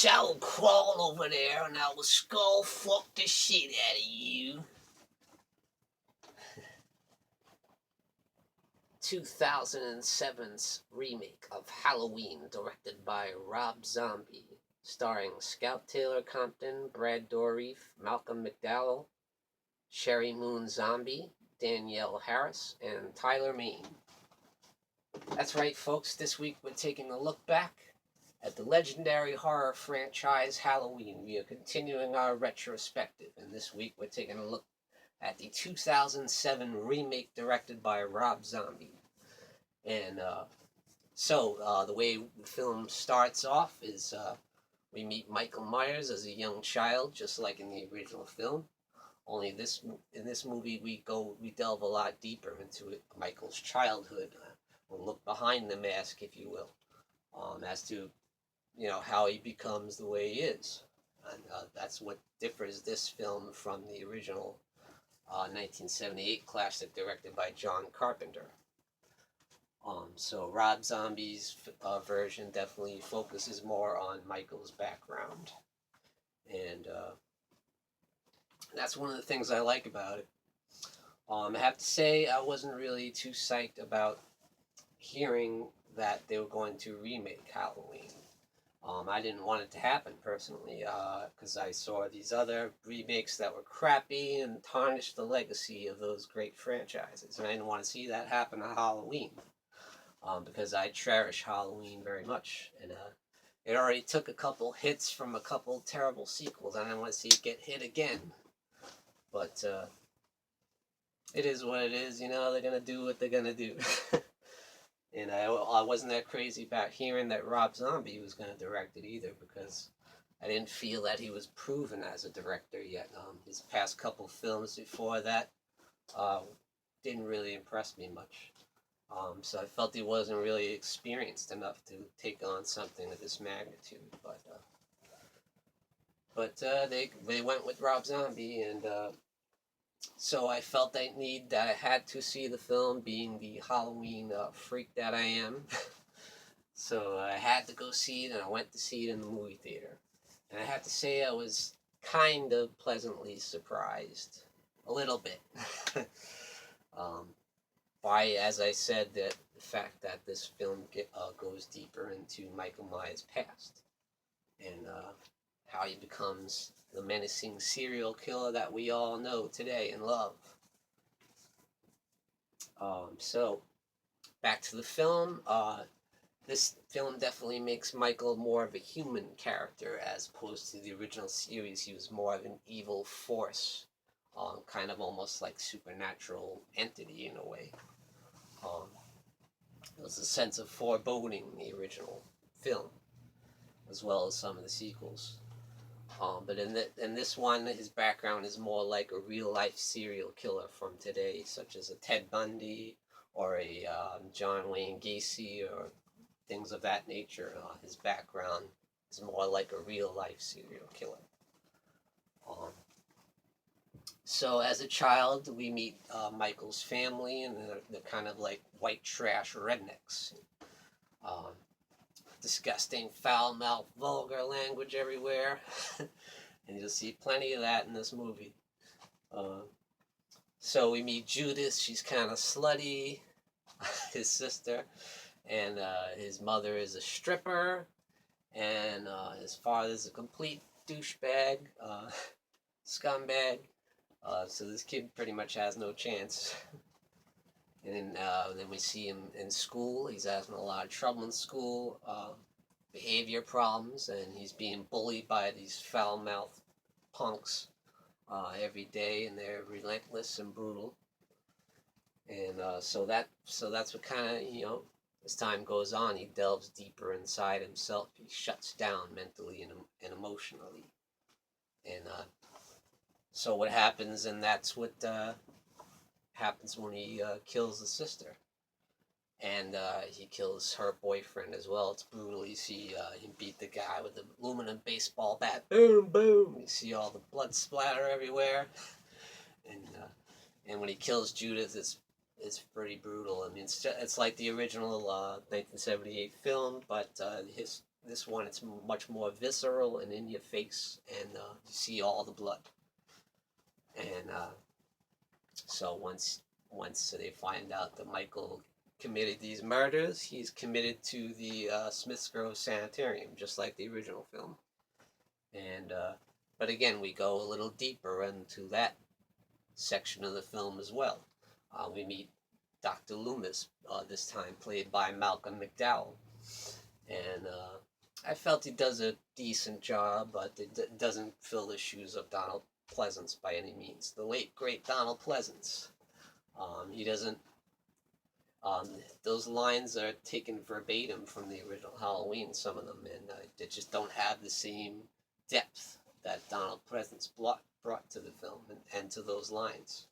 I will crawl over there and I will skull fuck the shit out of you. 2007's remake of Halloween, directed by Rob Zombie, starring Scout Taylor Compton, Brad Dourif, Malcolm McDowell, Sherry Moon Zombie, Danielle Harris, and Tyler Mane. That's right, folks. This week we're taking a look back at the legendary horror franchise Halloween. We are continuing our retrospective, and this week we're taking a look at the 2007 remake directed by Rob Zombie. And the way the film starts off is we meet Michael Myers as a young child, just like in the original film. Only in this movie we delve a lot deeper into Michael's childhood. We'll look behind the mask, if you will, as to how he becomes the way he is, and that's what differs this film from the original 1978 classic directed by John Carpenter. So Rob Zombie's version definitely focuses more on Michael's background, and that's one of the things I like about it. I have to say I wasn't really too psyched about hearing that they were going to remake Halloween. I didn't want it to happen personally, because I saw these other remakes that were crappy and tarnished the legacy of those great franchises, and I didn't want to see that happen at Halloween, because I cherish Halloween very much, and it already took a couple hits from a couple terrible sequels, and I didn't want to see it get hit again. But it is what it is, they're gonna do what they're gonna do. And I wasn't that crazy about hearing that Rob Zombie was going to direct it either, because I didn't feel that he was proven as a director yet. His past couple films before that didn't really impress me much. So I felt he wasn't really experienced enough to take on something of this magnitude. But they went with Rob Zombie, and so I felt that I had to see the film, being the Halloween freak that I am. So I had to go see it, and I went to see it in the movie theater. And I have to say I was kind of pleasantly surprised, a little bit, by, as I said, the fact that this film goes deeper into Michael Myers' past, and how he becomes the menacing serial killer that we all know today and love. So, back to the film. This film definitely makes Michael more of a human character, as opposed to the original series. He was more of an evil force, kind of almost like supernatural entity in a way. There was a sense of foreboding in the original film, as well as some of the sequels. But in this one, his background is more like a real-life serial killer from today, such as a Ted Bundy or a John Wayne Gacy or things of that nature. His background is more like a real-life serial killer. So as a child, we meet Michael's family, and they're kind of like white trash rednecks. Disgusting, foul-mouthed, vulgar language everywhere. And you'll see plenty of that in this movie. So we meet Judith. She's kind of slutty, his sister. And his mother is a stripper. And his father's a complete douchebag, scumbag. So this kid pretty much has no chance. And then we see him in school. He's having a lot of trouble in school, behavior problems, and he's being bullied by these foul-mouthed punks every day, and they're relentless and brutal. And so that's what kind of, as time goes on, he delves deeper inside himself. He shuts down mentally and emotionally. And so what happens, and that's what happens when he kills the sister. And he kills her boyfriend as well. It's brutal. You see him beat the guy with the aluminum baseball bat. Boom, boom. You see all the blood splatter everywhere. And when he kills Judith, it's pretty brutal. I mean, it's like the original 1978 film, but This one, it's much more visceral and in your face, and you see all the blood. And so once they find out that Michael committed these murders, he's committed to the Smiths Grove Sanitarium, just like the original film. And but again, we go a little deeper into that section of the film as well. We meet Dr. Loomis, this time played by Malcolm McDowell. And I felt he does a decent job, but it doesn't fill the shoes of Donald Pleasance by any means. The late, great Donald Pleasance. He doesn't, those lines are taken verbatim from the original Halloween, some of them, and they just don't have the same depth that Donald Pleasance brought to the film and to those lines.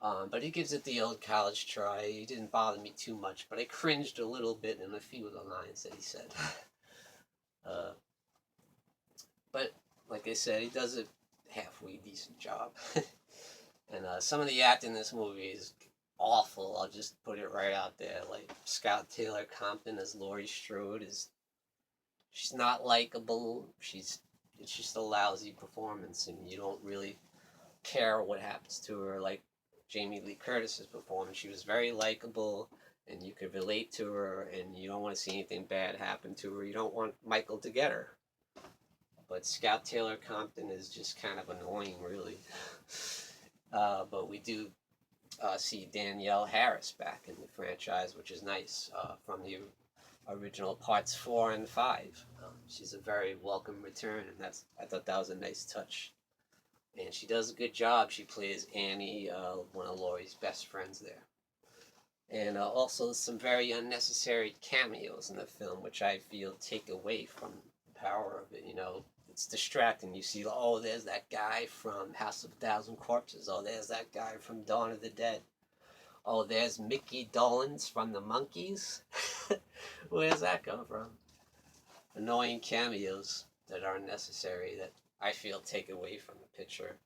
But he gives it the old college try. He didn't bother me too much, but I cringed a little bit in a few of the lines that he said. But like I said, he does a halfway decent job. And some of the acting in this movie is awful. I'll just put it right out there. Like Scout Taylor Compton as Laurie Strode she's not likable. It's just a lousy performance, and you don't really care what happens to her. Like Jamie Lee Curtis's performance, she was very likable, and you could relate to her, and you don't want to see anything bad happen to her. You don't want Michael to get her. But Scout Taylor Compton is just kind of annoying, really. But we do see Danielle Harris back in the franchise, which is nice, from the original parts 4 and 5. She's a very welcome return, and I thought that was a nice touch. And she does a good job. She plays Annie, one of Laurie's best friends there. And also some very unnecessary cameos in the film, which I feel take away from the power of it. It's distracting. You see, oh, there's that guy from House of a Thousand Corpses. Oh, there's that guy from Dawn of the Dead. Oh, there's Mickey Dolenz from the Monkees. Where's that come from? Annoying cameos that are unnecessary that I feel take away from the picture.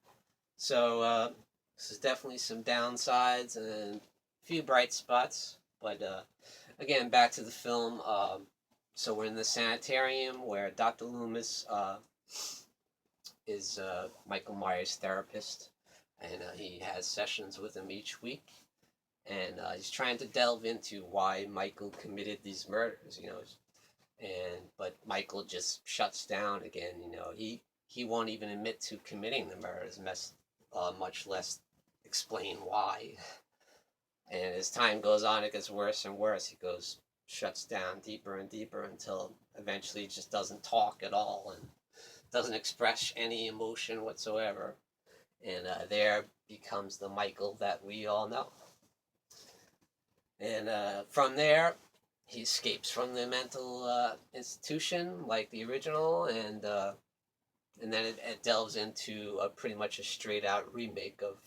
So this is definitely some downsides and a few bright spots. But again, back to the film. So we're in the sanitarium where Dr. Loomis is Michael Myers' therapist, and he has sessions with him each week. And he's trying to delve into why Michael committed these murders, but Michael just shuts down again. He won't even admit to committing the murders, much less explain why. And as time goes on, it gets worse and worse. He shuts down deeper and deeper until eventually he just doesn't talk at all and doesn't express any emotion whatsoever. And there becomes the Michael that we all know. And from there, he escapes from the mental institution like the original, and then it delves into pretty much a straight-out remake of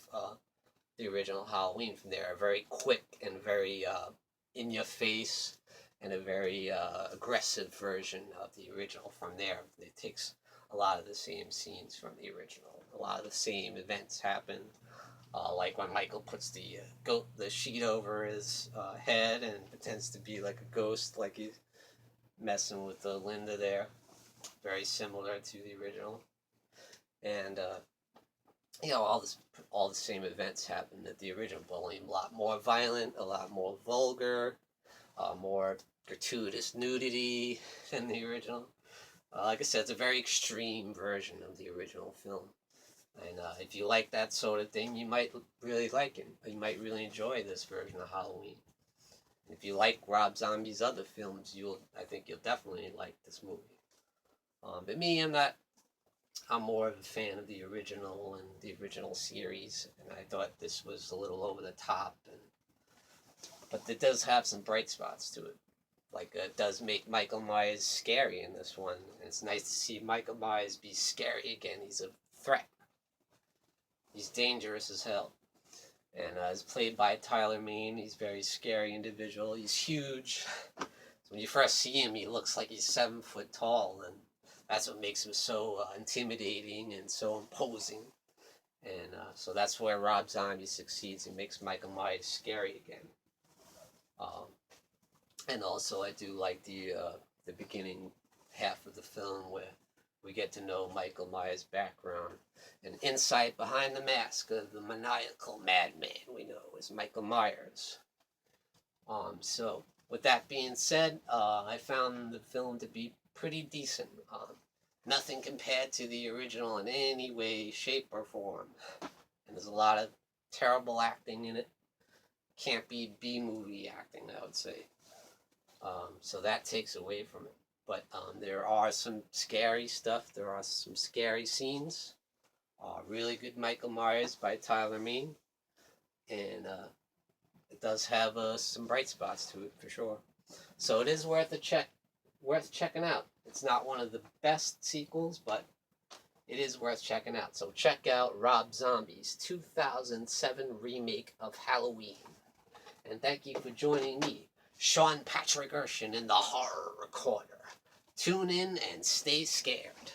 the original Halloween from there. A very quick and very in-your-face and a very aggressive version of the original from there. It takes a lot of the same scenes from the original. A lot of the same events happen. Like when Michael puts the sheet over his head and pretends to be like a ghost, like he's messing with Linda there. Very similar to the original. And all the same events happen at the original, but only a lot more violent, a lot more vulgar, more gratuitous nudity than the original. Like I said, it's a very extreme version of the original film. And if you like that sort of thing, you might really like it. You might really enjoy this version of Halloween. And if you like Rob Zombie's other films, I think you'll definitely like this movie. But me, I'm more of a fan of the original and the original series, and I thought this was a little over the top. But it does have some bright spots to it. Like, it does make Michael Myers scary in this one. And it's nice to see Michael Myers be scary again. He's a threat. He's dangerous as hell. And it's played by Tyler Mane. He's a very scary individual. He's huge. So when you first see him, he looks like he's 7 foot tall. And that's what makes him so intimidating and so imposing. And so that's where Rob Zombie succeeds. He makes Michael Myers scary again. And also, I do like the beginning half of the film where we get to know Michael Myers' background and insight behind the mask of the maniacal madman we know as Michael Myers. So with that being said, I found the film to be pretty decent. Nothing compared to the original in any way, shape, or form. And there's a lot of terrible acting in it. Can't be B-movie acting, I would say. So that takes away from it. But there are some scary stuff. There are some scary scenes. Really good Michael Myers by Tyler Mane. And it does have some bright spots to it for sure. So it is worth checking out. It's not one of the best sequels, but it is worth checking out. So check out Rob Zombie's 2007 remake of Halloween. And thank you for joining me, Sean Patrick Erschen, in the Horror Recorder. Tune in and stay scared.